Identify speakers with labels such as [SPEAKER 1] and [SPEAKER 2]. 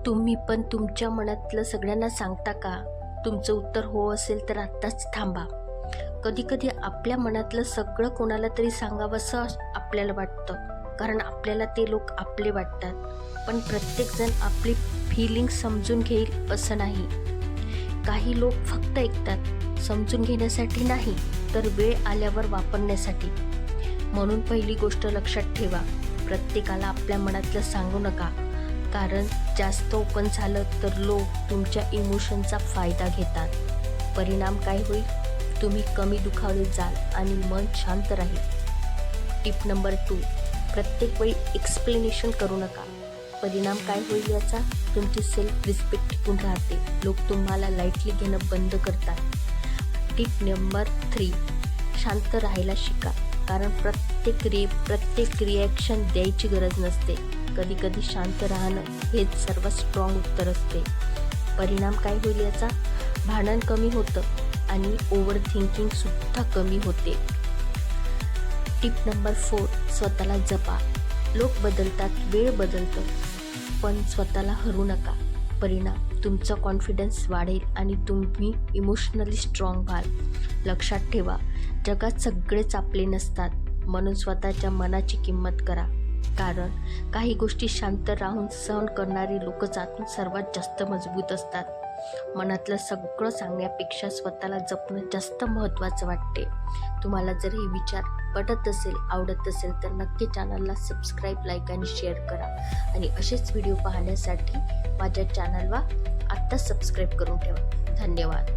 [SPEAKER 1] तुम्ही पण तुमच्या मनातलं सगळ्यांना सांगता का? तुमचं उत्तर हो असेल तर आत्ताच थांबा. कधीकधी आपल्या मनातलं सगळं कोणाला तरी सांगावंसं आपल्याला वाटतं, कारण आपल्याला ते लोक आपले वाटतात. पण प्रत्येकजण आपली फिलिंग समजून घेईल असं नाही. काही लोक फक्त ऐकतात, समजून घेण्यासाठी नाही तर वेळ आल्यावर वापरण्यासाठी. म्हणून पहिली गोष्ट लक्षात ठेवा, प्रत्येकाला आपल्या मनातलं सांगू नका, कारण जास्त ओपन झालं तर लोक तुमच्या इमोशनचा फायदा घेतात. परिणाम काय होईल? तुम्ही कमी दुखावले जाल आणि मन शांत राहील. टिप नंबर 2, प्रत्येक वेळी एक्सप्लेनेशन करू नका. परिणाम काय होईल याचा? तुमची सेल्फ रिस्पेक्ट टिकून राहते. लोक तुम्हाला लाईटली घेणं बंद करतात. टिप नंबर 3, शांत राहायला शिका, कारण प्रत्येक रिॲक्शन द्यायची गरज नसते. कधी शांत राहणं हेच सर्वात स्ट्रॉंग उत्तर असते. परिणाम काय होईल याचा? भांडण कमी होतं आणि ओव्हर थिंकिंगसुद्धा कमी होते. टिप नंबर 4, स्वतःला जपा. लोक बदलतात, वेळ बदलतं, पण स्वतःला हरू नका. परिणाम तुमचा कॉन्फिडन्स वाढेल आणि तुम्ही इमोशनली स्ट्रॉंग व्हाल. लक्षात ठेवा, जगात सगळेच आपले नसतात, म्हणून स्वतःच्या मनाची किंमत करा, कारण काही गोष्टी शांत राहून सहन करणारी लोकच आतून सर्वात जास्त मजबूत असतात. मनातलं सगळं सांगण्यापेक्षा स्वतःला जपणं जास्त महत्त्वाचं वाटते. तुम्हाला जर हे विचार पटत असेल, आवडत असेल तर नक्की चॅनलला सबस्क्राईब, लाईक आणि शेअर करा. आणि असेच व्हिडिओ पाहण्यासाठी माझ्या चॅनलला आत्ताच सबस्क्राईब करून ठेवा. धन्यवाद.